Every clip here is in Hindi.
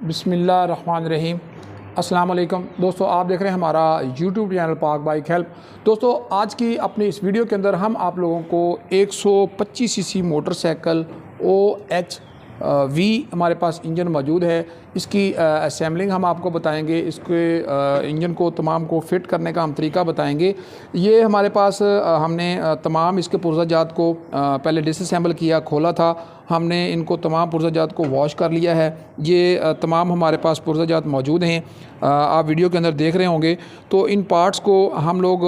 बिस्मिल्लाहिर्रहमानिर्रहीम। अस्सलाम वालेकुम दोस्तों, आप देख रहे हैं हमारा यूट्यूब चैनल पाक बाइक हेल्प। दोस्तों, आज की अपनी इस वीडियो के अंदर हम आप लोगों को 125 सीसी मोटरसाइकिल OH V हमारे पास इंजन मौजूद है, इसकी असेंबलिंग हम आपको बताएंगे, इसके इंजन को तमाम को फ़िट करने का हम तरीका बताएंगे। ये हमारे पास हमने तमाम इसके पुर्ज़ाजात को पहले डिसअसेंबल किया, खोला था, हमने इनको तमाम पुर्ज़ाजात को वॉश कर लिया है। ये तमाम हमारे पास पुर्ज़ाजात मौजूद हैं, आप वीडियो के अंदर देख रहे होंगे। तो इन पार्ट्स को हम लोग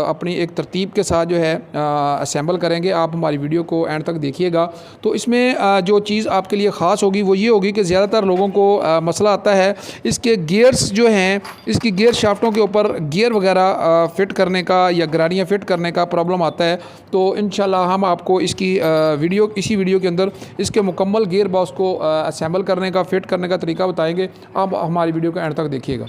अपनी एक तरतीब के साथ जो है असेंबल करेंगे। आप हमारी वीडियो को एंड तक देखिएगा। तो इसमें जो चीज़ आपके लिए ख़ास होगी वो ये होगी कि ज़्यादातर लोगों को मसला आता है इसके गियर्स जो हैं, इसकी गियर शाफ्टों के ऊपर गियर वगैरह फ़िट करने का या गरारियाँ फ़िट करने का प्रॉब्लम आता है। तो इंशाल्लाह हम आपको इसकी इसी वीडियो के अंदर इसके मुकम्मल गियर बॉक्स को असेंबल करने का, फ़िट करने का तरीका बताएंगे। आप हमारी वीडियो को एंड तक देखिएगा।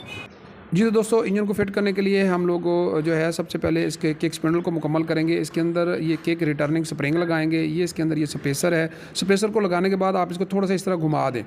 जी तो दोस्तों, इंजन को फ़िट करने के लिए हम लोग जो है सबसे पहले इसके किक स्पिंडल को मुकम्मल करेंगे। इसके अंदर ये किक रिटर्निंग स्प्रिंग लगाएंगे। ये इसके अंदर ये स्पेसर है। स्पेसर को लगाने के बाद आप इसको थोड़ा सा इस तरह घुमा दें।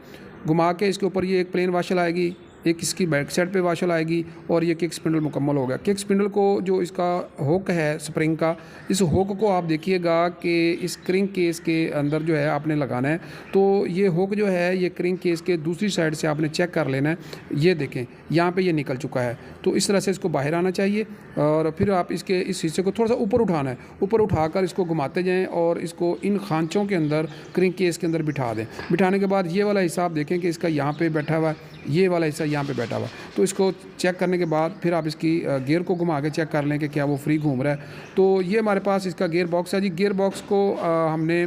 घुमा के इसके ऊपर ये एक प्लेन वाशल आएगी, एक इसकी बैक साइड पे वाशल आएगी और ये किक स्पिंडल मुकम्मल हो गया। किक स्पिंडल को जो इसका हुक है स्प्रिंग का, इस हुक को आप देखिएगा कि इस क्रिंग केस के अंदर जो है आपने लगाना है। तो ये हुक जो है ये क्रिंग केस के दूसरी साइड से आपने चेक कर लेना है। ये देखें यहाँ पे ये निकल चुका है, तो इस तरह से इसको बाहर आना चाहिए और फिर आप इसके इस हिस्से को थोड़ा सा ऊपर उठाना है। ऊपर उठाकर इसको घुमाते जाएँ और इसको इन खांचों के अंदर क्रिंग केस के अंदर बिठा दें। बिठाने के बाद ये वाला हिस्सा आप देखें कि इसका यहाँ पे बैठा हुआ है, ये वाला हिस्सा यहाँ पे बैठा हुआ। तो इसको चेक करने के बाद फिर आप इसकी गियर को घुमा के चेक कर लें कि क्या वो फ्री घूम रहा है। तो ये हमारे पास इसका गियर बॉक्स है जी। गियर बॉक्स को हमने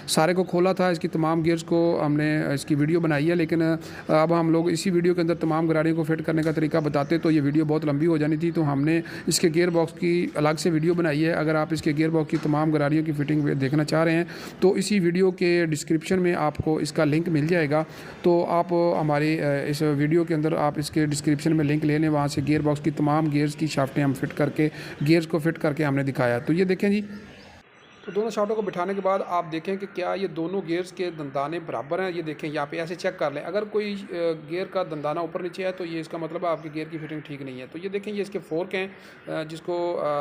सारे को खोला था, इसकी तमाम गियर्स को हमने इसकी वीडियो बनाई है, लेकिन अब हम लोग इसी वीडियो के अंदर तमाम गरारियों को फिट करने का तरीका बताते तो ये वीडियो बहुत लंबी हो जानी थी। तो हमने इसके गियर बॉक्स की अलग से वीडियो बनाई है। अगर आप इसके गियर बॉक्स की तमाम गरारियों की फ़िटिंग देखना चाह रहे हैं तो इसी वीडियो के डिस्क्रिप्शन में आपको इसका लिंक मिल जाएगा। तो आप हमारी इस वीडियो के अंदर आप इसके डिस्क्रिप्शन में लिंक ले लें, वहाँ से गियर बॉक्स की तमाम गियर्स की शाफ्टें हम फिट करके गियर्स को फिट करके हमने दिखाया। तो ये देखें जी, तो दोनों शाफ्टों को बिठाने के बाद आप देखें कि क्या ये दोनों गियर्स के दंदाने बराबर हैं। ये देखें यहाँ पे ऐसे चेक कर लें, अगर कोई गियर का दंदाना ऊपर नीचे है तो ये इसका मतलब है आपके गियर की फिटिंग ठीक नहीं है। तो ये देखें, ये इसके फोर्क हैं जिसको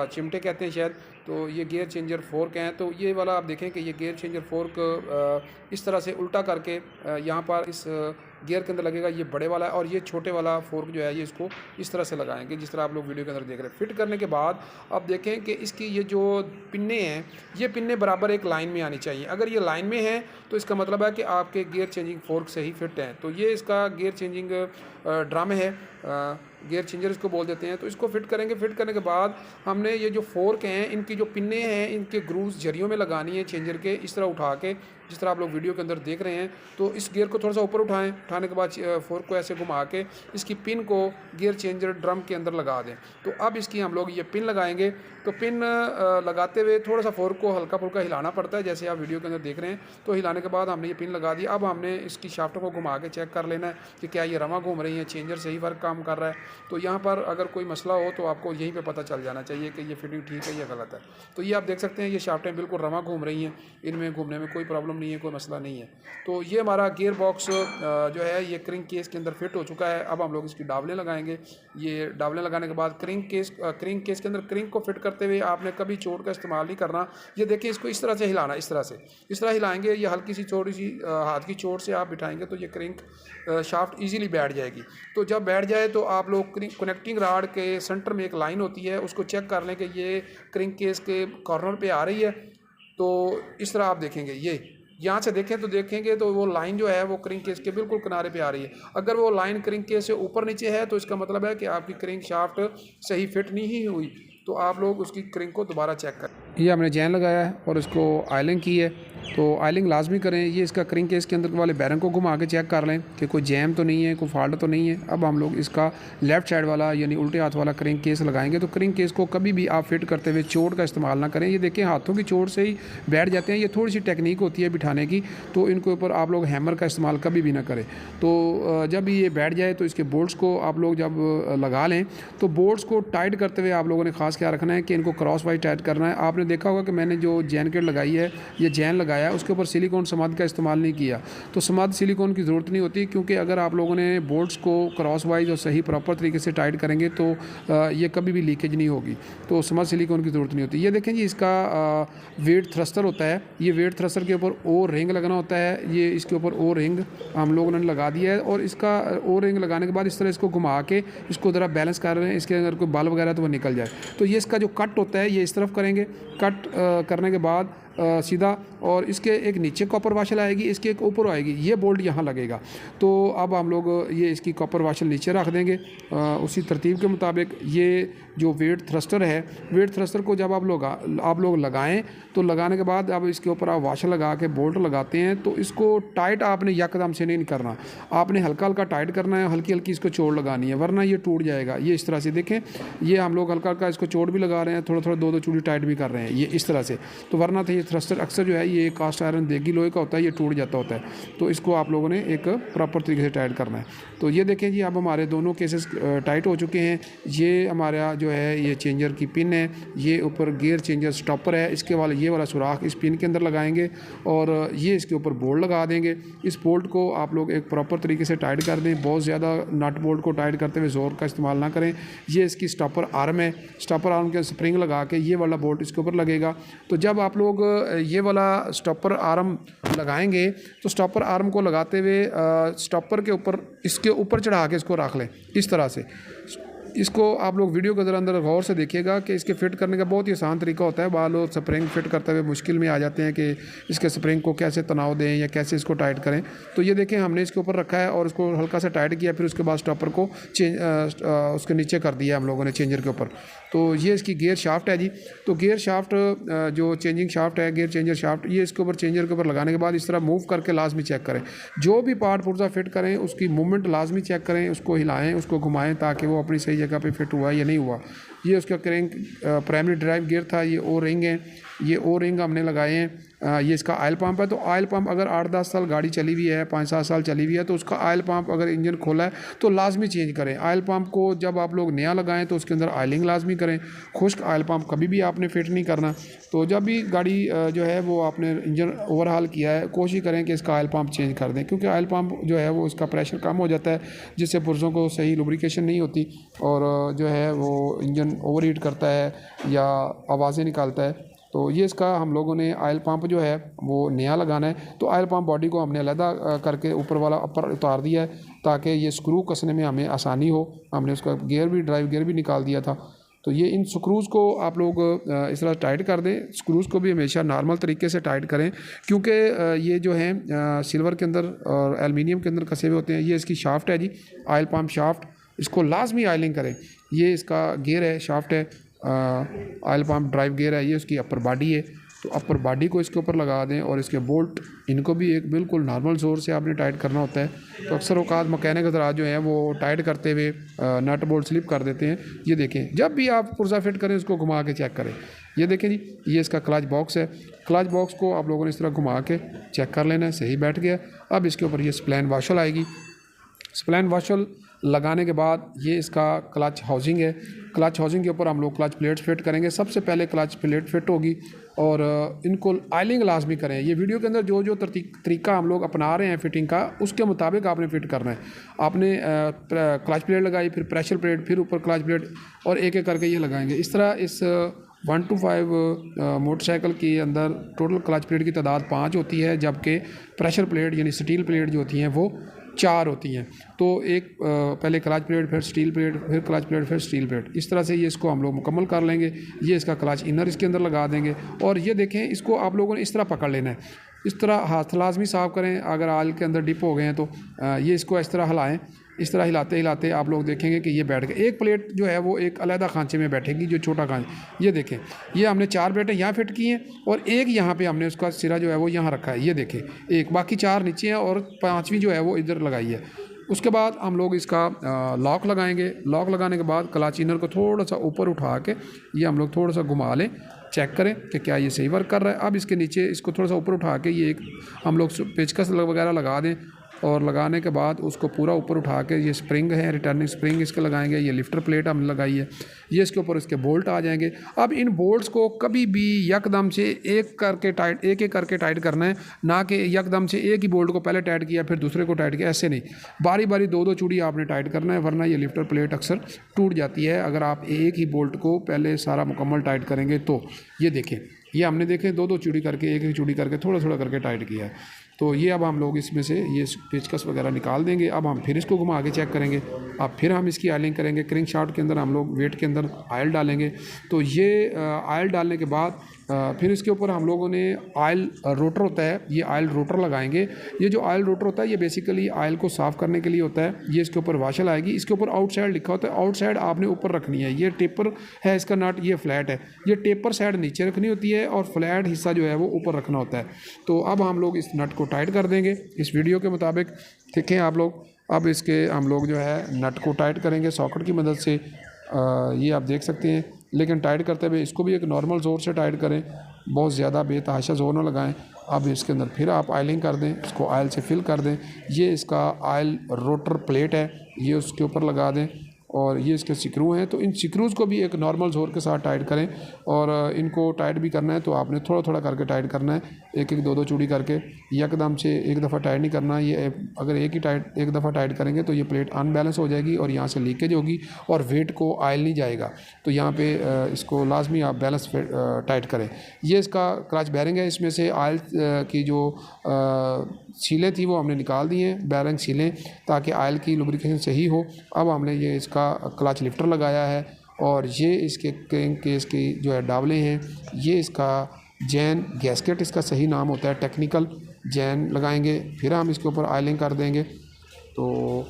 चिमटे कहते हैं शायद। तो ये गियर चेंजर फोर्क हैं। तो ये वाला आप देखें कि ये गियर चेंजर फोर्क इस तरह से उल्टा करके यहाँ पर इस गियर के अंदर लगेगा, ये बड़े वाला है, और ये छोटे वाला फोर्क जो है ये इसको इस तरह से लगाएंगे जिस तरह आप लोग वीडियो के अंदर देख रहे हैं। फिट करने के बाद आप देखें कि इसकी ये जो पिन्ने हैं, ये पिन्ने बराबर एक लाइन में आनी चाहिए। अगर ये लाइन में है तो इसका मतलब है कि आपके गियर चेंजिंग फोर्क से ही फिट हैं। तो ये इसका गियर चेंजिंग ड्रम है, गियर चेंजर इसको बोल देते हैं। तो इसको फिट करेंगे। फिट करने के बाद हमने ये जो फोर्क हैं, इनकी जो पिन्ने हैं, इनके ग्रूव्स जरियों में लगानी है चेंजर के, इस तरह उठा के जिस तरह आप लोग वीडियो के अंदर देख रहे हैं। तो इस गियर को थोड़ा सा ऊपर उठाएं, उठाने के बाद फोर्क को ऐसे घुमा के इसकी पिन को गियर चेंजर ड्रम के अंदर लगा दें। तो अब इसकी हम लोग ये पिन लगाएंगे। तो पिन लगाते हुए थोड़ा सा फोर्क को हल्का फुल्का हिलाना पड़ता है, जैसे आप वीडियो के अंदर देख रहे हैं। तो हिलाने के बाद हमने ये पिन लगा दी। अब हमने इसकी शाफ्टों को घुमा के चेक कर लेना है कि क्या ये रवा घूम रही है, चेंजर सही वर्क काम कर रहा है। तो यहाँ पर अगर कोई मसला हो तो आपको यहीं पे पता चल जाना चाहिए कि ये फिटिंग ठीक है या गलत है। तो ये आप देख सकते हैं, ये शाफ्टें बिल्कुल रवा घूम रही हैं, इनमें घूमने में कोई प्रॉब्लम नहीं है, कोई मसला नहीं है। तो ये हमारा गियर बॉक्स जो है ये क्रिंग केस के अंदर फिट हो चुका है। अब हम लोग इसकी डावलें लगाएंगे। ये डावलें लगाने के बाद क्रिंग केस के अंदर क्रिंग को फिट करते हुए आपने कभी चोट का इस्तेमाल नहीं करना। ये देखिए, इसको इस तरह से हिलाना, इस तरह हिलाएंगे। ये हल्की सी छोटी सी हाथ की चोट से आप बिठाएंगे तो ये क्रिंग शाफ्ट ईजीली बैठ जाएगी। तो जब बैठ जाए तो आप लोग कनेक्टिंग राड के सेंटर में एक लाइन होती है, उसको चेक कर लें कि ये क्रिंग केस के कॉर्नर पे आ रही है। तो इस तरह आप देखेंगे, ये यहाँ से देखें तो देखेंगे तो वो लाइन जो है वो क्रिंग केस के बिल्कुल किनारे पे आ रही है। अगर वो लाइन क्रिंग केस से ऊपर नीचे है तो इसका मतलब है कि आपकी क्रिंग शाफ्ट सही फिट नहीं हुई। तो आप लोग उसकी क्रिंग को दोबारा चेक करें। ये हमने जैन लगाया है और इसको आयलिंग की है, तो आयलिंग लाजमी करें। ये इसका क्रिंग केस के अंदर वाले बैरंग को घुमा के चेक कर लें कि कोई जैम तो नहीं है, कोई फॉल्ट तो नहीं है। अब हम लोग इसका लेफ़्ट साइड वाला यानी उल्टे हाथ वाला क्रिंग केस लगाएंगे। तो क्रिंग केस को कभी भी आप फिट करते हुए चोट का इस्तेमाल ना करें। ये देखें, हाथों की चोट से ही बैठ जाते हैं। ये थोड़ी सी टेक्निक होती है बिठाने की, तो इनके ऊपर आप लोग हैमर का इस्तेमाल कभी भी ना करें। तो जब ये बैठ जाए तो इसके बोल्ट्स को आप लोग जब लगा लें तो बोल्ट्स को टाइट करते हुए आप लोगों ने खास ख्याल रखना है कि इनको क्रॉस वाइज टाइट करना है। आपने आपने देखा होगा कि मैंने जो जैन किट लगाई है, ये जैन लगाया, उसके ऊपर सिलिकॉन समाद का इस्तेमाल नहीं किया। तो समाद सिलिकॉन की ज़रूरत नहीं होती, क्योंकि अगर आप लोगों ने बोल्ट्स को क्रॉस वाइज और सही प्रॉपर तरीके से टाइट करेंगे तो ये कभी भी लीकेज नहीं होगी। तो समाद सिलिकॉन की ज़रूरत नहीं होती। ये देखें जी, इसका वेट थ्रस्टर होता है। ये वेट थ्रस्टर के ऊपर ओ रिंग लगना होता है। ये इसके ऊपर ओ रिंग हम लोगों ने लगा दिया है, और इसका ओ रिंग लगाने के बाद इस तरह इसको घुमा के इसको ज़रा बैलेंस कर रहे हैं। इसके अंदर कोई बल वगैरह तो वो निकल जाए। तो ये इसका जो कट होता है, ये इस तरफ करेंगे। कट करने के बाद सीधा, और इसके एक नीचे कॉपर वाशल आएगी, इसके एक ऊपर आएगी, ये बोल्ट यहाँ लगेगा। तो अब हम लोग ये इसकी कॉपर वाशल नीचे रख देंगे उसी तरतीब के मुताबिक। ये जो वेट थ्रस्टर है, वेट थ्रस्टर को जब आप लोग लगाएं तो लगाने के बाद अब इसके ऊपर आप वाशल लगा के बोल्ट लगाते हैं, तो इसको टाइट आपने यकदम से नहीं करना, आपने हल्का हल्का टाइट करना है, हल्की हल्की इसको चोट लगानी है, वरना ये टूट जाएगा। ये इस तरह से देखें, ये हम लोग हल्का हल्का इसको चोट भी लगा रहे हैं, थोड़ा थोड़ा दो चूड़ी टाइट भी कर रहे हैं, ये इस तरह से। तो वरना तो ये थ्रस्टर अक्सर जो है ये कास्ट आयरन देगी लोहे का होता है, ये टूट जाता होता है। तो इसको आप लोगों ने एक प्रॉपर तरीके से टाइट करना है। तो ये देखें जी, अब हमारे दोनों केसेस टाइट हो चुके हैं। ये हमारा जो है ये चेंजर की पिन है, ये ऊपर गियर चेंजर स्टॉपर है, इसके वाला ये वाला सुराख इस पिन के अंदर लगाएंगे, और ये इसके ऊपर बोल्ट लगा देंगे। इस बोल्ट को आप लोग एक प्रॉपर तरीके से टाइट कर दें, बहुत ज़्यादा नट बोल्ट को टाइट करते हुए ज़ोर का इस्तेमाल ना करें। ये इसकी स्टॉपर आर्म है, स्टॉपर आर्म के स्प्रिंग लगा के ये वाला बोल्ट इसके ऊपर लगेगा। तो जब आप लोग ये वाला स्टॉपर आर्म लगाएंगे तो स्टॉपर आर्म को लगाते हुए स्टॉपर के ऊपर इसके ऊपर चढ़ा के इसको रख लें इस तरह से। इसको आप लोग वीडियो के अंदर गौर से देखिएगा कि इसके फिट करने का बहुत ही आसान तरीका होता है। बाल लोग स्प्रिंग फिट करते हुए मुश्किल में आ जाते हैं कि इसके स्प्रिंग को कैसे तनाव दें या कैसे इसको टाइट करें। तो ये देखें, हमने इसके ऊपर रखा है और इसको हल्का सा टाइट किया, फिर उसके बाद स्टॉपर को उसके नीचे कर दिया हम लोगों ने चेंजर के ऊपर। तो ये इसकी गियर शाफ्ट है जी। तो गियर शाफ्ट जो चेंजिंग शाफ्ट है, गियर चेंजर शाफ्ट, ये इसके ऊपर चेंजर के ऊपर लगाने के बाद इस तरह मूव करके लाजमी चेक करें। जो भी पार्ट पुर्जा फिट करें उसकी मूवमेंट लाजमी चेक करें, उसको हिलाएं, उसको घुमाएं, ताकि वो अपनी सही जगह पे फिट हुआ या नहीं हुआ। ये उसका क्रैंक प्राइमरी ड्राइव गियर था, ये ओ रिंग है, ये ओ रिंग हमने लगाए हैं। ये इसका ऑयल पंप है। तो ऑयल पंप अगर 8-10 साल गाड़ी चली हुई है, 5-7 साल चली हुई है, तो उसका ऑयल पंप अगर इंजन खोला है तो लाजमी चेंज करें। ऑयल पंप को जब आप लोग नया लगाएं तो उसके अंदर ऑयलिंग लाजमी करें। खुश्क ऑयल पंप कभी भी आपने फिट नहीं करना। तो जब भी गाड़ी जो है वो आपने इंजन ओवरहाल किया है, कोशिश करें कि इसका ऑयल पंप चेंज कर दें, क्योंकि ऑयल पंप जो है वो इसका प्रेशर कम हो जाता है, जिससे पुर्जों को सही लुब्रिकेशन नहीं होती और जो है वो इंजन ओवरहीट करता है या आवाज़ें निकालता है। तो ये इसका हम लोगों ने ऑयल पंप जो है वो नया लगाना है। तो ऑयल पंप बॉडी को हमने अलहदा करके ऊपर वाला अपर उतार दिया है, ताकि ये स्क्रू कसने में हमें आसानी हो। हमने उसका गियर भी ड्राइव गियर भी निकाल दिया था। तो ये इन स्क्रूज़ को आप लोग इस तरह टाइट कर दें। स्क्रूज़ को भी हमेशा नॉर्मल तरीके से टाइट करें, क्योंकि ये जो है सिल्वर के अंदर और एलुमिनियम के अंदर कसे हुए होते हैं। ये इसकी शाफ्ट है जी, ऑयल पंप शाफ्ट, इसको लाजमी ऑयलिंग करें। ये इसका गियर है, शाफ्ट है, ऑयल पंप ड्राइव गियर है, ये उसकी अपर बॉडी है। तो अपर बॉडी को इसके ऊपर लगा दें और इसके बोल्ट, इनको भी एक बिल्कुल नॉर्मल जोर से आपने टाइट करना होता है। तो अक्सर औकात मकैनिक हज़रात जो हैं वो टाइट करते हुए नट बोल्ट स्लिप कर देते हैं। ये देखें, जब भी आप पुर्जा फिट करें उसको घुमा के चेक करें। ये देखें जी, ये इसका क्लच बॉक्स है। क्लच बॉक्स को आप लोगों ने इस तरह घुमा के चेक कर लेना है, सही बैठ गया। अब इसके ऊपर ये स्प्लैन वाशल आएगी। स्प्लैन वाशल लगाने के बाद ये इसका क्लच हाउसिंग है। क्लच हाउसिंग के ऊपर हम लोग क्लच प्लेट्स फिट करेंगे। सबसे पहले क्लच प्लेट फिट होगी और इनको ऑयलिंग लाजमी करें। ये वीडियो के अंदर जो जो तरीका हम लोग अपना रहे हैं फिटिंग का, उसके मुताबिक आपने फिट करना है। आपने क्लच प्लेट लगाई, फिर प्रेशर प्लेट, फिर ऊपर क्लच प्लेट, और एक एक करके ये लगाएंगे। इस तरह इस 1 to 5 मोटरसाइकिल के अंदर टोटल क्लच प्लेट की तादाद 5 होती है, जबकि प्रेशर प्लेट यानी स्टील प्लेट जो होती हैं वो 4 होती हैं। तो एक पहले क्लच प्लेट, फिर स्टील प्लेट, फिर क्लच प्लेट, फिर स्टील प्लेट, इस तरह से ये इसको हम लोग मुकम्मल कर लेंगे। ये इसका क्लच इनर इसके अंदर लगा देंगे और ये देखें, इसको आप लोगों ने इस तरह पकड़ लेना है। इस तरह हाथ लाजमी साफ़ करें, अगर आल के अंदर डिप हो गए हैं तो ये इसको इस तरह हिलाएं। इस तरह हिलाते हिलाते आप लोग देखेंगे कि ये बैठ गए। एक प्लेट जो है वो एक अलहदा खांचे में बैठेगी, जो छोटा खांचा। ये देखें, ये हमने 4 प्लेटें यहाँ फिट की हैं और एक यहाँ पे हमने उसका सिरा जो है वो यहाँ रखा है। ये देखें, एक, बाकी 4 नीचे हैं और 5वीं जो है वो इधर लगाई है। उसके बाद हम लोग इसका लॉक लगाएंगे। लॉक लगाने के बाद क्लच इनर को थोड़ा सा ऊपर उठा के ये हम लोग थोड़ा सा घुमा लें, चेक करें कि क्या ये सही वर्क कर रहा है। अब इसके नीचे इसको थोड़ा सा ऊपर उठा के ये एक हम लोग पेचकस वगैरह लगा दें और लगाने के बाद उसको पूरा ऊपर उठा के, ये स्प्रिंग है, रिटर्निंग स्प्रिंग इसके लगाएंगे, ये लिफ्टर प्लेट हमने लगाई है, ये इसके ऊपर इसके बोल्ट आ जाएंगे। अब इन बोल्ट्स को कभी भी यकदम से एक एक करके टाइट करना है, ना कि यकदम से एक ही बोल्ट को पहले टाइट किया फिर दूसरे को टाइट किया, ऐसे नहीं, बारी बारी दो दो चूड़ी आपने टाइट करना है, वरना ये लिफ्टर प्लेट अक्सर टूट जाती है अगर आप एक ही बोल्ट को पहले सारा मुकम्मल टाइट करेंगे तो। ये देखें, ये हमने देखें दो दो चूड़ी करके, एक एक चूड़ी करके थोड़ा थोड़ा करके टाइट किया है। तो ये अब हम लोग इसमें से ये पेचकस वगैरह निकाल देंगे। अब हम फिर इसको घुमा के चेक करेंगे। अब फिर हम इसकी आयलिंग करेंगे। क्रिंक शाफ्ट के अंदर हम लोग वेट के अंदर आयल डालेंगे। तो ये आयल डालने के बाद फिर इसके ऊपर हम लोगों ने आयल रोटर होता है, ये आयल रोटर लगाएंगे। ये जो आयल रोटर होता है ये बेसिकली आयल को साफ़ करने के लिए होता है। ये इसके ऊपर वाशल आएगी, इसके ऊपर आउटसाइड लिखा होता है, आउटसाइड आपने ऊपर रखनी है। ये टेपर है इसका नट, ये फ्लैट है, ये टेपर साइड नीचे रखनी होती है और फ्लैट हिस्सा जो है वो ऊपर रखना होता है। तो अब हम लोग इस नट को टाइट कर देंगे इस वीडियो के मुताबिक। ठीक है आप लोग, अब इसके हम लोग जो है नट को टाइट करेंगे सॉकेट की मदद से। ये आप देख सकते हैं, लेकिन टाइट करते हुए इसको भी एक नॉर्मल ज़ोर से टाइट करें, बहुत ज़्यादा बेतहाशा ज़ोर ना लगाएं। अब इसके अंदर फिर आप आयलिंग कर दें, इसको आयल से फिल कर दें। ये इसका आयल रोटर प्लेट है, ये उसके ऊपर लगा दें और ये इसके स्क्रू हैं। तो इन स्क्रूज़ को भी एक नॉर्मल ज़ोर के साथ टाइट करें और इनको टाइट भी करना है तो आपने थोड़ा थोड़ा करके टाइट करना है, एक एक दो दो चूड़ी करके, एकदम से एक दफ़ा टाइट नहीं करना। ये अगर एक दफ़ा टाइट करेंगे तो ये प्लेट अनबैलेंस हो जाएगी और यहाँ से लीकेज होगी और वेट को आयल नहीं जाएगा। तो यहाँ पे इसको लाजमी आप बैलेंस टाइट करें। ये इसका क्लच बैरिंग है, इसमें से आयल की जो सीलें थी वो हमने निकाल दी हैं, बैरिंग सीलें, ताकि आयल की लुब्रिकेशन सही हो। अब हमने ये इसका क्लच लिफ्टर लगाया है और ये इसके क्रेंक केस की जो है डावले हैं, ये इसका जैन गैस्केट इसका सही नाम होता है, टेक्निकल जैन लगाएंगे। फिर हम इसके ऊपर आयलिंग कर देंगे। तो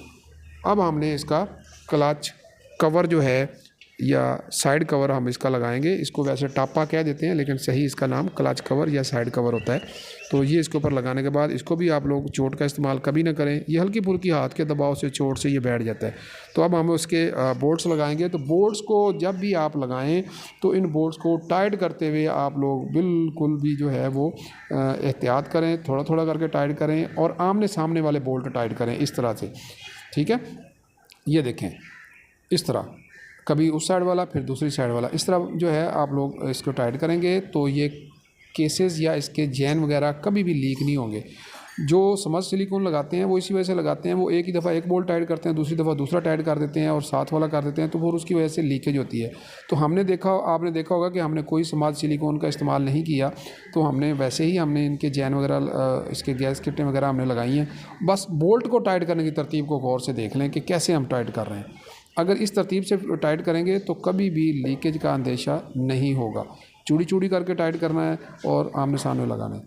अब हमने इसका क्लच कवर जो है या साइड कवर हम इसका लगाएंगे। इसको वैसे टापा कह देते हैं लेकिन सही इसका नाम क्लच कवर या साइड कवर होता है। तो ये इसके ऊपर लगाने के बाद इसको भी आप लोग चोट का इस्तेमाल कभी ना करें, ये हल्की फुल्की हाथ के दबाव से चोट से ये बैठ जाता है। तो अब हम उसके बोल्ट्स लगाएंगे। तो बोल्ट्स को जब भी आप लगाएं तो इन बोल्ट्स को टाइट करते हुए आप लोग बिल्कुल भी जो है वो एहतियात करें, थोड़ा थोड़ा करके टाइट करें और आमने सामने वाले बोल्ट टाइट करें इस तरह से। ठीक है, ये देखें इस तरह, कभी उस साइड वाला फिर दूसरी साइड वाला, इस तरह जो है आप लोग इसको टाइट करेंगे तो ये केसेस या इसके जैन वगैरह कभी भी लीक नहीं होंगे। जो समझ सिलिकॉन लगाते हैं वो इसी वजह से लगाते हैं, वो एक ही दफ़ा एक बोल्ट टाइट करते हैं, दूसरी दफ़ा दूसरा टाइट कर देते हैं और साथ वाला कर देते हैं, तो फिर उसकी वजह से लीकेज होती है। तो आपने देखा होगा कि हमने कोई समाज सिलिकॉन का इस्तेमाल नहीं किया, तो हमने वैसे ही हमने इनके जैन वगैरह इसके गैस किटें वगैरह हमने लगाई हैं। बस बोल्ट को टाइट करने की तरतीब को गौर से देख लें कि कैसे हम टाइट कर रहे हैं। अगर इस तरतीब से टाइट करेंगे तो कभी भी लीकेज का अंदेशा नहीं होगा। चूड़ी चूड़ी करके टाइट करना है और आमने सामने लगाना है,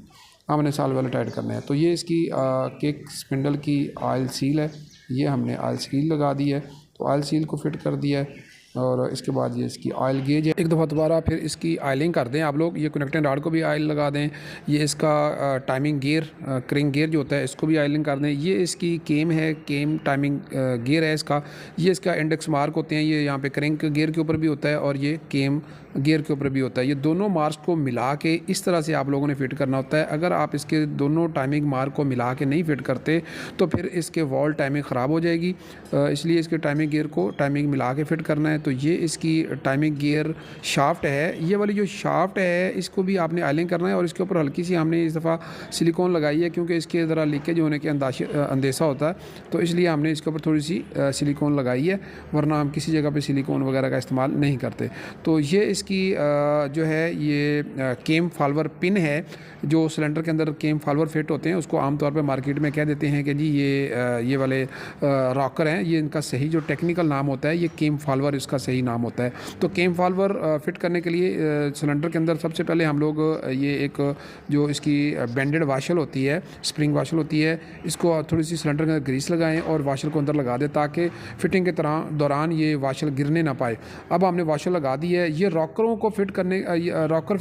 आमने सामने वाले टाइट करना है। तो ये इसकी केक स्पिंडल की ऑयल सील है, ये हमने ऑयल सील लगा दी है। तो ऑयल सील को फिट कर दिया है और इसके बाद ये इसकी ऑयल गेज है। एक दफ़ा दोबारा फिर इसकी ऑयलिंग कर दें आप लोग। ये कनेक्टिंग रॉड को भी ऑयल लगा दें। ये इसका टाइमिंग गियर, क्रिंक गियर जो होता है, इसको भी ऑयलिंग कर दें। ये इसकी केम है, केम टाइमिंग गियर है इसका। ये इसका इंडेक्स मार्क होते हैं, ये यहाँ पे क्रिंक गियर के ऊपर भी होता है और ये केम गियर के ऊपर भी होता है। ये दोनों मार्क्स को मिला के इस तरह से आप लोगों ने फ़िट करना होता है। अगर आप इसके दोनों टाइमिंग मार्क को मिला के नहीं फ़िट करते तो फिर इसके वॉल टाइमिंग ख़राब हो जाएगी, इसलिए इसके टाइमिंग गियर को टाइमिंग मिला के फ़िट करना है। तो ये इसकी टाइमिंग गियर शाफ्ट है, ये वाली जो शाफ्ट है इसको भी आपने आयलिंग करना है और इसके ऊपर हल्की सी हमने इस दफ़ा सिलिकॉन लगाई है क्योंकि इसके ज़रा लीकेज होने के अंदेशा होता है, तो इसलिए हमने इसके ऊपर थोड़ी सी सिलिकॉन लगाई है, वरना हम किसी जगह पे सिलिकॉन वगैरह का इस्तेमाल नहीं करते। तो ये इसकी जो है ये केम फॉलोवर पिन है, जो सिलेंडर के अंदर केम फॉलोवर फिट होते हैं, उसको आमतौर पे मार्केट में कह देते हैं कि जी ये वाले रॉकर हैं। ये इनका सही जो टेक्निकल नाम होता है ये केम फॉलोवर इसका सही नाम होता है। तो केम फॉलोवर फिट करने के लिए सिलेंडर के अंदर सबसे पहले हम लोग ये एक जो इसकी बेंडेड वाशल होती है, स्प्रिंग वाशल होती है, इसको थोड़ी सी सिलेंडर के अंदर ग्रीस लगाएं और वाशल को अंदर लगा दें ताकि फिटिंग के दौरान ये वाशल गिरने ना पाए। अब हमने वाशल लगा दी है। ये रॉकर रॉकर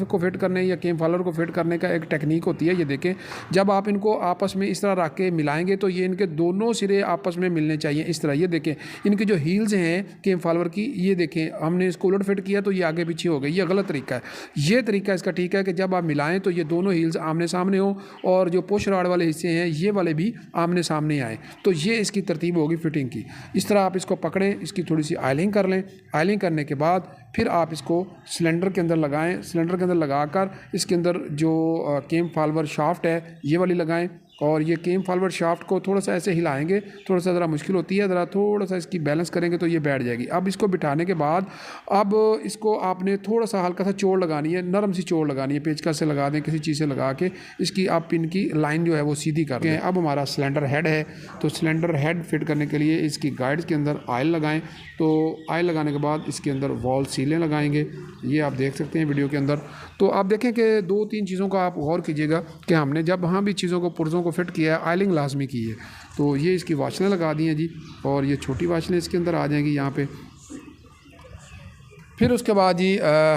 को फिट करने या केम फॉलोअर को फिट करने का एक टेक्निक होती है। ये देखें, जब आप इनको आपस में इस तरह रख के मिलाएंगे तो ये इनके दोनों सिरे आपस में मिलने चाहिए इस तरह। ये देखें, इनकी जो हील्स हैं केम फॉलोअर की, ये देखें हमने इसको उलट फिट किया तो ये आगे पीछे हो गई। ये गलत तरीका है। ये तरीका इसका ठीक है कि जब आप मिलाएं तो ये दोनों हील्स आमने सामने हो और जो पुश रॉड वाले हिस्से हैं ये वाले भी आमने सामने आए। तो ये इसकी तरतीब होगी फिटिंग की। इस तरह आप इसको पकड़ें, इसकी थोड़ी सी आयलिंग कर लें। आयलिंग करने के बाद फिर आप इसको सिलेंडर के अंदर लगाएं। सिलेंडर के अंदर लगाकर इसके अंदर जो केम फॉलोअर शाफ्ट है ये वाली लगाएं और ये केम फॉलोअर शाफ्ट को थोड़ा सा ऐसे हिलाएंगे। थोड़ा सा ज़रा मुश्किल होती है, ज़रा थोड़ा सा इसकी बैलेंस करेंगे तो ये बैठ जाएगी। अब इसको बिठाने के बाद अब इसको आपने थोड़ा सा हल्का सा चोड़ लगानी है, नरम सी चोड़ लगानी है। पेचकस से लगा दें, किसी चीज़ से लगा के इसकी आप पिन की लाइन जो है वो सीधी कर दें। अब हमारा सिलेंडर हेड है, तो सिलेंडर हेड फिट करने के लिए इसकी गाइड्स के अंदर ऑयल लगाएं। तो ऑयल लगाने के बाद इसके अंदर वॉल सीलें लगाएंगे। ये आप देख सकते हैं वीडियो के अंदर। तो आप देखें कि 2-3 चीज़ों का आप गौर कीजिएगा कि हमने जब वहाँ भी चीज़ों को पुर्ज़ों को फिट किया है, ऑयलिंग लाजमी की है। तो ये इसकी वाशलें लगा दी हैं जी, और ये छोटी वाशलें इसके अंदर आ जाएंगी यहाँ पे। फिर उसके बाद जी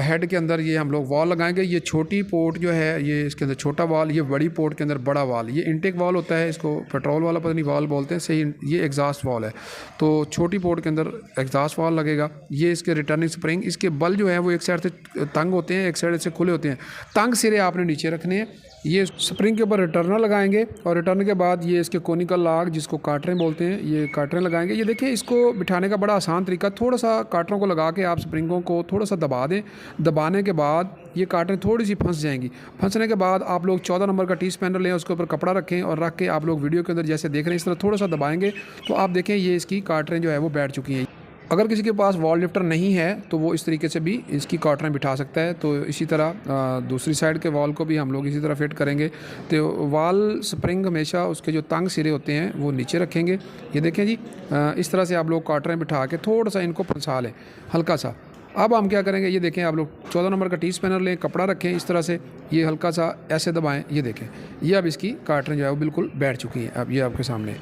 हेड के अंदर ये हम लोग वॉल लगाएंगे। ये छोटी पोर्ट जो है ये इसके अंदर छोटा वॉल, ये बड़ी पोर्ट के अंदर बड़ा वॉल। ये इनटेक वॉल होता है, इसको पेट्रोल वाला पता नहीं वॉल बोलते हैं सही। ये एग्जॉस्ट वॉल है। तो छोटी पोर्ट के अंदर एग्जॉस्ट वॉल लगेगा। ये इसके रिटर्निंग स्प्रिंग, इसके बल जो है वो एक साइड से तंग होते हैं, एक साइड से खुले होते हैं। तंग सिरे आपने नीचे रखने हैं। ये स्प्रिंग के ऊपर रिटर्नर लगाएंगे और रिटर्न के बाद ये इसके कोनिकल लॉक जिसको काटरें बोलते हैं, ये काटरें लगाएंगे। ये देखिए, इसको बिठाने का बड़ा आसान तरीका, थोड़ा सा काटरों को लगा के आप स्प्रिंगों को थोड़ा सा दबा दें। दबाने के बाद ये काटरें थोड़ी सी फंस जाएंगी। फंसने के बाद आप लोग 14 नंबर का टी स्पैनर लें, उसके ऊपर कपड़ा रखें और रख के आप लोग वीडियो के अंदर जैसे देख रहे हैं इस तरह थोड़ा सा दबाएंगे तो आप देखें ये इसकी काटरें जो है वो बैठ चुकी हैं। अगर किसी के पास वॉल लिफ्टर नहीं है तो वो इस तरीके से भी इसकी काटरें बिठा सकता है। तो इसी तरह दूसरी साइड के वॉल को भी हम लोग इसी तरह फिट करेंगे। तो वॉल स्प्रिंग हमेशा उसके जो तंग सिरे होते हैं वो नीचे रखेंगे। ये देखें जी, इस तरह से आप लोग काटरें बिठा के थोड़ा सा इनको फंसा लें हल्का सा। अब हम क्या करेंगे, ये देखें, आप लोग 14 नंबर का टी स्पैनर लें, कपड़ा रखें इस तरह से, ये हल्का सा ऐसे दबाएं। ये देखें, ये अब इसकी काटरें जो है वो बिल्कुल बैठ चुकी हैं। अब ये आपके सामने।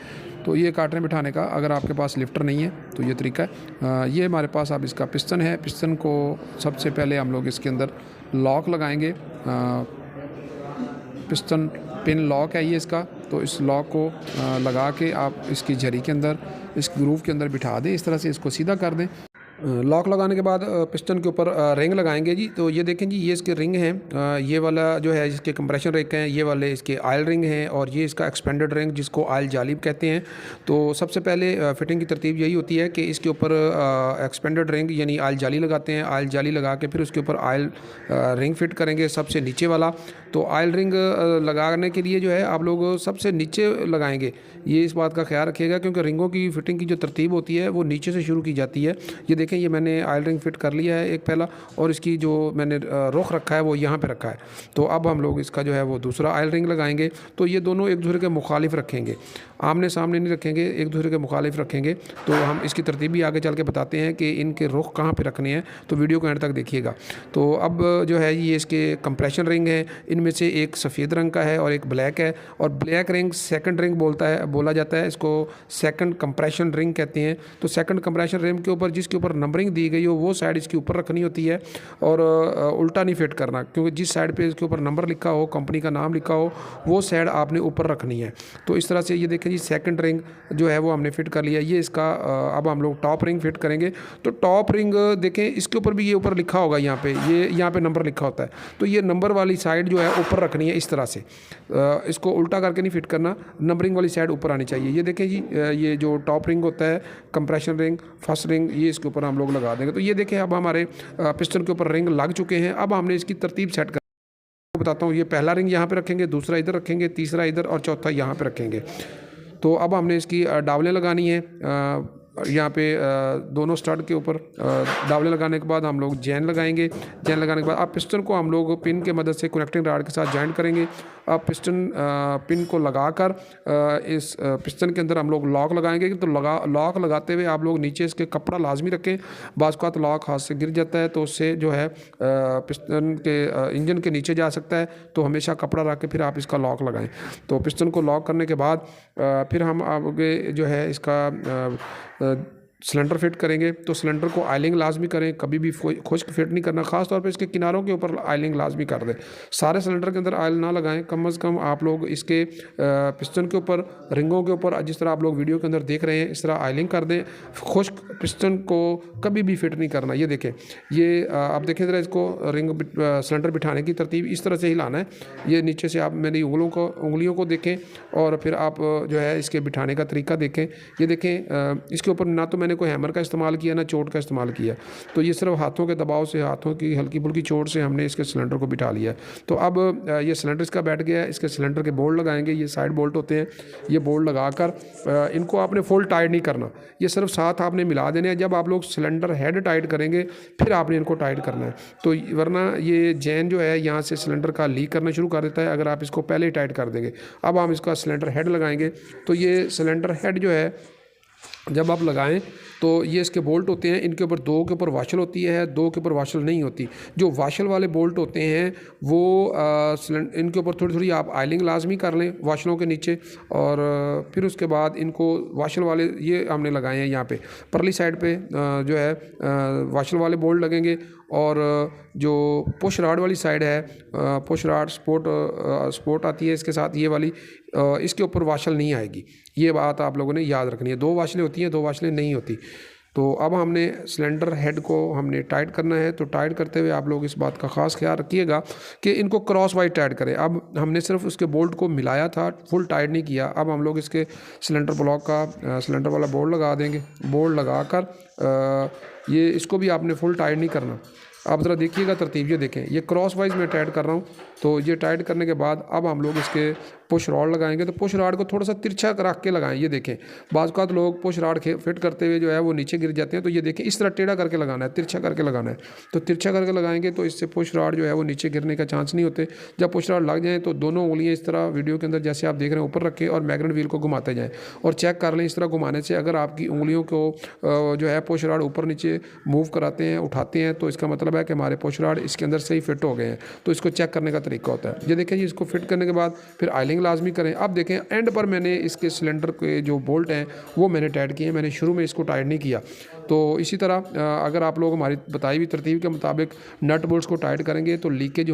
तो ये काटरें बिठाने का अगर आपके पास लिफ्टर नहीं है तो ये तरीका है। ये हमारे पास अब इसका पिस्टन है। पिस्टन को सबसे पहले हम लोग इसके अंदर लॉक लगाएंगे। पिस्टन पिन लॉक है ये इसका। तो इस लॉक को लगा के आप इसकी झरी के अंदर, इस ग्रूव के अंदर बिठा दें। इस तरह से इसको सीधा कर दें। लॉक लगाने के बाद पिस्टन के ऊपर रिंग लगाएंगे जी। तो ये देखें जी, ये इसके रिंग हैं। ये वाला जो है इसके कंप्रेशन रिंग हैं, ये वाले इसके ऑयल रिंग हैं, और ये इसका एक्सपेंडेड रिंग जिसको ऑयल जाली कहते हैं। तो सबसे पहले फिटिंग की तरतीब यही होती है कि इसके ऊपर एक्सपेंडेड रिंग यानी ऑयल जाली लगाते हैं। ऑयल जाली लगा के फिर उसके ऊपर ऑयल रिंग फिट करेंगे सबसे नीचे वाला। तो ऑयल रिंग लगाने के लिए जो है आप लोग सबसे नीचे लगाएंगे। ये इस बात का ख्याल रखिएगा क्योंकि रिंगों की फिटिंग की जो तरतीब होती है वो नीचे से शुरू की जाती है। ये देखें, ये मैंने ऑयल रिंग फिट कर लिया है एक पहला, और इसकी जो मैंने रुख रखा है वो यहाँ पे रखा है। तो अब हम लोग इसका जो है वो दूसरा ऑयल रिंग लगाएंगे। तो ये दोनों एक दूसरे के मुखालिफ रखेंगे, आमने सामने नहीं रखेंगे, एक दूसरे के मुखालिफ रखेंगे। तो हम इसकी तरतीब भी आगे चल के बताते हैं कि इनके रुख कहाँ पे रखने हैं, तो वीडियो को एंड तक देखिएगा। तो अब जो है ये इसके कंप्रेशन रिंग है। इनमें से एक सफ़ेद रंग का है और एक ब्लैक है, और ब्लैक रिंग सेकंड रिंग बोला जाता है। इसको सेकंड कंप्रेशन रिंग कहते हैं। तो सेकंड कंप्रेशन रिंग के ऊपर जिसके ऊपर नंबरिंग दी गई हो वो साइड इसके ऊपर रखनी होती है, और उल्टा नहीं फिट करना, क्योंकि जिस साइड पे इसके ऊपर नंबर लिखा हो, कंपनी का नाम लिखा हो, वो साइड आपने ऊपर रखनी है। तो इस तरह से ये देखें जी, सेकंड रिंग जो है वो हमने फिट कर लिया। ये इसका अब हम लोग टॉप रिंग फिट करेंगे। तो टॉप रिंग देखें, इसके ऊपर भी ये ऊपर लिखा होगा, यहाँ पे ये यहाँ पे नंबर लिखा होता है। तो ये नंबर वाली साइड जो है ऊपर रखनी है इस तरह से। इसको उल्टा करके नहीं फिट करना, नंबरिंग वाली साइड ऊपर आनी चाहिए। ये देखें जी, ये जो टॉप रिंग होता है, कंप्रेशन रिंग, फर्स्ट रिंग, ये इसके ऊपर हम लोग लगा देंगे। तो ये देखें, अब हमारे पिस्टन के ऊपर रिंग लग चुके हैं। अब हमने इसकी तरतीब सेट कर बताता हूँ। ये पहला रिंग यहाँ पे रखेंगे, दूसरा इधर रखेंगे, तीसरा इधर, और चौथा यहाँ पे रखेंगे। तो अब हमने इसकी डावलें लगानी है। यहाँ पे दोनों स्टड के ऊपर डावले लगाने के बाद हम लोग जैन लगाएंगे। जैन लगाने के बाद अब पिस्टन को हम लोग पिन के मदद से कनेक्टिंग रॉड के साथ जॉइंट करेंगे। अब पिस्टन पिन को लगाकर इस पिस्टन के अंदर हम लोग लॉक लगाएंगे। तो लॉक लगाते हुए आप लोग नीचे इसके कपड़ा लाजमी रखें। बाज़ औक़ात लॉक हाथ से गिर जाता है तो उससे जो है पिस्टन के इंजन के नीचे जा सकता है। तो हमेशा कपड़ा रख के फिर आप इसका लॉक लगाएं। तो पिस्टन को लॉक करने के बाद फिर हम आगे जो है इसका सिलेंडर फिट करेंगे तो सिलेंडर को आयलिंग लाजमी करें, कभी भी खुश्क फिट नहीं करना, खास तौर पे इसके किनारों के ऊपर आयलिंग लाजमी कर दें। सारे सिलेंडर के अंदर आयल ना लगाएं, कम से कम आप लोग इसके पिस्टन के ऊपर, रिंगों के ऊपर जिस तरह आप लोग वीडियो के अंदर देख रहे हैं इस तरह आयलिंग कर दें। खुश्क पिस्टन को कभी भी फिट नहीं करना। ये देखें, ये आप देखें ज़रा, इसको रिंग सिलेंडर बिठाने की तरतीब इस तरह से हिलाना है। ये नीचे से आप मेरी उंगलियों को देखें और फिर आप जो है इसके बिठाने का तरीका देखें। ये देखें, इसके ऊपर ना तो मैंने कोई हैमर का इस्तेमाल किया ना चोट का इस्तेमाल किया, तो ये सिर्फ हाथों के दबाव से, हाथों की हल्की फुल्की चोट से हमने इसके सिलेंडर को बिठा लिया है। तो अब ये सिलेंडर इसका बैठ गया है। इसके सिलेंडर के बोल्ट लगाएंगे, ये साइड बोल्ट होते हैं, ये बोल्ट लगाकर इनको आपने फुल टाइट नहीं करना, ये सिर्फ साथ आपने मिला देने हैं। जब आप लोग सिलेंडर हेड टाइट करेंगे फिर आपने इनको टाइट करना है, तो वरना ये जैन जो है यहाँ से सिलेंडर का लीक करना शुरू कर देता है अगर आप इसको पहले ही टाइट कर देंगे। अब हम इसका सिलेंडर हेड लगाएंगे, तो ये सिलेंडर हेड जो है जब आप लगाएं तो ये इसके बोल्ट होते हैं, इनके ऊपर दो के ऊपर वाशल होती है, दो के ऊपर वाशल नहीं होती। जो वाशल वाले बोल्ट होते हैं वो इनके ऊपर थोड़ी थोड़ी आप आयलिंग लाजमी कर लें वाशलों के नीचे, और फिर उसके बाद इनको वाशल वाले ये हमने लगाए हैं यहाँ पे परली साइड पे जो है वाशल वाले बोल्ट लगेंगे, और जो पुश राड वाली साइड है, पुश राड स्पोर्ट आती है इसके साथ, ये वाली इसके ऊपर वाशल नहीं आएगी। ये बात आप लोगों ने याद रखनी है, दो वाशलें होती हैं, दो वाशलें नहीं होती। तो अब हमने सिलेंडर हेड को हमने टाइट करना है, तो टाइट करते हुए आप लोग इस बात का ख़ास ख्याल रखिएगा कि इनको क्रॉस वाइज टाइट करें। अब हमने सिर्फ उसके बोल्ट को मिलाया था, फुल टाइट नहीं किया। अब हम लोग इसके सिलेंडर ब्लॉक का सिलेंडर वाला बोल्ट लगा देंगे। बोल्ट लगा कर ये इसको भी आपने फुल टाइट नहीं करना। आप ज़रा देखिएगा तरतीब, ये देखें, ये क्रॉस वाइज मैं टाइट कर रहा हूँ। तो ये टाइट करने के बाद अब हम लोग इसके पुश रॉड लगाएंगे, तो पुश रॉड को थोड़ा सा तिरछा रख के लगाएं। ये देखें, बाज़ औक़ात लोग पुश रॉड फिट करते हुए जो है वो नीचे गिर जाते हैं, तो ये देखें इस तरह टेढ़ा करके लगाना है, तिरछा करके लगाना है। तो तिरछा करके लगाएंगे तो इससे पुश रॉड जो है वो नीचे गिरने का चांस नहीं होते। जब पुश रॉड लग जाएँ तो दोनों उंगलियाँ इस तरह वीडियो के अंदर जैसे आप देख रहे हैं ऊपर रखें और मैग्नेट व्हील को घुमाते जाएँ, और चेक कर लें इस तरह घुमाने से अगर आपकी उंगलियों को जो है पुश रॉड ऊपर नीचे मूव कराते हैं, उठाते हैं, तो इसका मतलब है कि हमारे पुश रॉड इसके अंदर सही फिट हो गए हैं। तो इसको चेक करने का तरीका होता है। ये देखें जी, इसको फिट करने के बाद फिर आयलिंग लाजमी करें। अब देखें एंड पर मैंने इसके सिलेंडर के जो बोल्ट हैं वो मैंने टाइट किए हैं, मैंने शुरू में इसको टाइट नहीं किया। तो इसी तरह अगर आप लोग हमारी बताई हुई तरतीब के मुताबिक नट बोल्ट्स को टाइट करेंगे तो लीकेज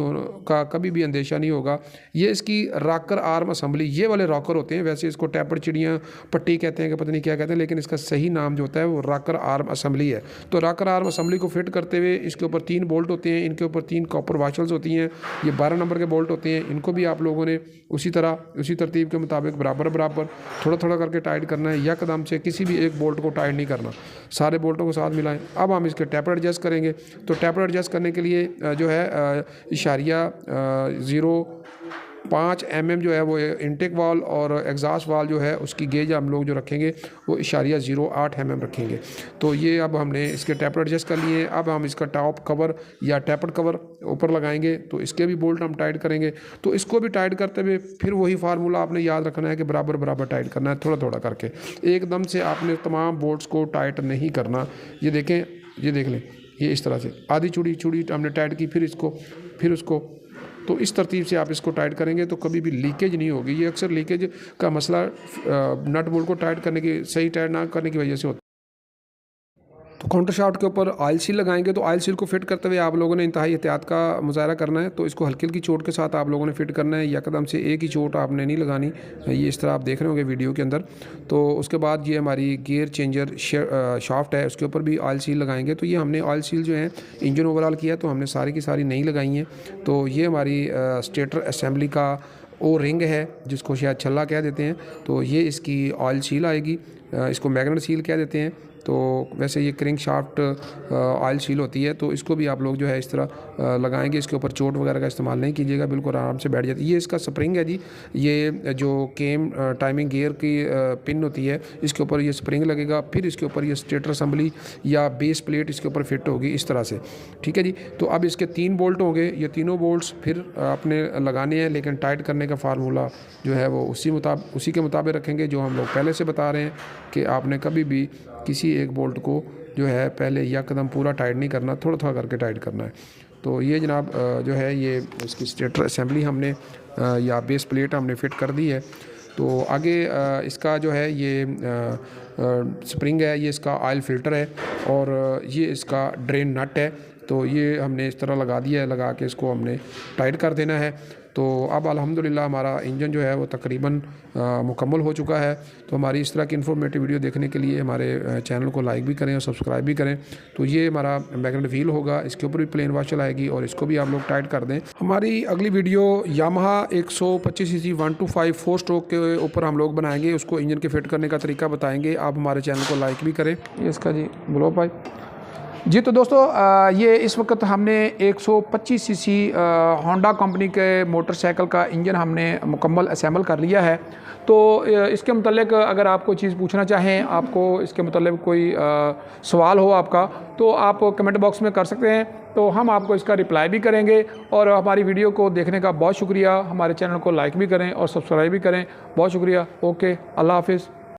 का कभी भी अंदेशा नहीं होगा। ये इसकी रॉकर आर्म असेंबली, ये वाले रॉकर होते हैं, वैसे इसको टैपर चिड़ियाँ पट्टी कहते हैं कि पता नहीं क्या कहते हैं, लेकिन इसका सही नाम जो होता है वो रॉकर आर्म असेंबली है। तो रॉकर आर्म असेंबली को फिट करते हुए इसके ऊपर 3 बोल्ट होते हैं, इनके ऊपर 3 कॉपर वाशल्स होती हैं, ये 12 नंबर के बोल्ट होते हैं। इनको भी आप लोगों ने उसी तरतीब के मुताबिक बराबर थोड़ा थोड़ा करके टाइट करना है, यकदम से किसी भी एक बोल्ट को टाइट नहीं करना, सारे बोल्टों को साथ मिलाएं। अब हम इसके टैपर एडजस्ट करेंगे। तो टैपर एडजस्ट करने के लिए जो है इशारिया 0.5 mm जो है वो इनटेक वाल, और एग्जॉस्ट वाल जो है उसकी गेज हम लोग जो रखेंगे वो इशारिया 0.8 mm रखेंगे। तो ये अब हमने इसके टैपर एडजस्ट कर लिए। अब हम इसका टॉप कवर या टैपर कवर ऊपर लगाएंगे, तो इसके भी बोल्ट हम टाइट करेंगे। तो इसको भी टाइट करते हुए फिर वही फार्मूला आपने याद रखना है कि बराबर टाइट करना है, थोड़ा थोड़ा करके, एकदम से आपने तमाम बोल्ट्स को टाइट नहीं करना। ये देखें, ये देख लें, ये इस तरह से आधी चूड़ी हमने टाइट की, फिर उसको तो इस तरतीब से आप इसको टाइट करेंगे तो कभी भी लीकेज नहीं होगी। ये अक्सर लीकेज का मसला नट बोल्ट को टाइट करने की, सही टाइट ना करने की वजह से होता है। तो काउंटर शाफ्ट के ऊपर ऑयल सील लगाएंगे, तो ऑयल सील को फिट करते हुए आप लोगों ने इंतहाई एहतियात का मुजाहरा करना है। तो इसको हल्की हल्की चोट के साथ आप लोगों ने फिट करना है, यकदम से एक ही चोट आपने नहीं लगानी। ये इस तरह आप देख रहे होंगे वीडियो के अंदर। तो उसके बाद ये हमारी गियर चेंजर शाफ्ट है, उसके ऊपर भी ऑयल सील लगाएंगे। तो ये हमने ऑयल सील जो है इंजन ओवरऑल किया, तो हमने सारी की सारी नहीं लगाई हैं। तो ये हमारी स्टेटर असेंबली का ओ रिंग है, जिसको शायद छल्ला कह देते हैं। तो ये इसकी ऑयल सील आएगी, इसको मैग्नेट सील कह देते हैं। तो वैसे ये क्रिंक शाफ्ट ऑयल सील होती है, तो इसको भी आप लोग जो है इस तरह लगाएंगे। इसके ऊपर चोट वगैरह का इस्तेमाल नहीं कीजिएगा, बिल्कुल आराम से बैठ जाती है। ये इसका स्प्रिंग है जी, ये जो केम टाइमिंग गियर की पिन होती है, इसके ऊपर ये स्प्रिंग लगेगा, फिर इसके ऊपर ये स्टेटर असेंबली या बेस प्लेट इसके ऊपर फिट होगी इस तरह से, ठीक है जी। तो अब इसके 3 बोल्ट होंगे, ये तीनों बोल्ट्स फिर आपने लगाने हैं, लेकिन टाइट करने का फार्मूला जो है वो उसी के मुताबिक रखेंगे जो हम लोग पहले से बता रहे हैं कि आपने कभी भी किसी एक बोल्ट को जो है पहले यकदम पूरा टाइट नहीं करना, थोड़ा थोड़ा करके टाइट करना है। तो ये जनाब जो है ये इसकी स्टेटर असेंबली हमने या बेस प्लेट हमने फिट कर दी है। तो आगे इसका जो है ये स्प्रिंग है, ये इसका ऑयल फ़िल्टर है और ये इसका ड्रेन नट है। तो ये हमने इस तरह लगा दिया है, लगा के इसको हमने टाइट कर देना है। तो अब अल्हम्दुलिल्लाह हमारा इंजन जो है वो तकरीबन मुकम्मल हो चुका है। तो हमारी इस तरह की इन्फॉर्मेटिव वीडियो देखने के लिए हमारे चैनल को लाइक भी करें और सब्सक्राइब भी करें। तो ये हमारा मैग्नेट व्हील होगा, इसके ऊपर भी प्लेन वाशर आएगी और इसको भी आप लोग टाइट कर दें। हमारी अगली वीडियो यामाहा 125 cc 125 4 स्ट्रोक के ऊपर हम लोग बनाएंगे, उसको इंजन के फिट करने का तरीका बताएंगे। आप हमारे चैनल को लाइक भी करें। इसका जी ब्लो पाइप जी। तो दोस्तों ये इस वक्त हमने 125 सीसी होंडा कंपनी के मोटरसाइकिल का इंजन हमने मुकम्मल असेंबल कर लिया है। तो इसके मतलब अगर आप कोई चीज़ पूछना चाहें, आपको इसके मतलब कोई सवाल हो आपका, तो आप कमेंट बॉक्स में कर सकते हैं। तो हम आपको इसका रिप्लाई भी करेंगे। और हमारी वीडियो को देखने का बहुत शुक्रिया। हमारे चैनल को लाइक भी करें और सब्सक्राइब भी करें। बहुत शुक्रिया। ओके, अल्लाह हाफिज़।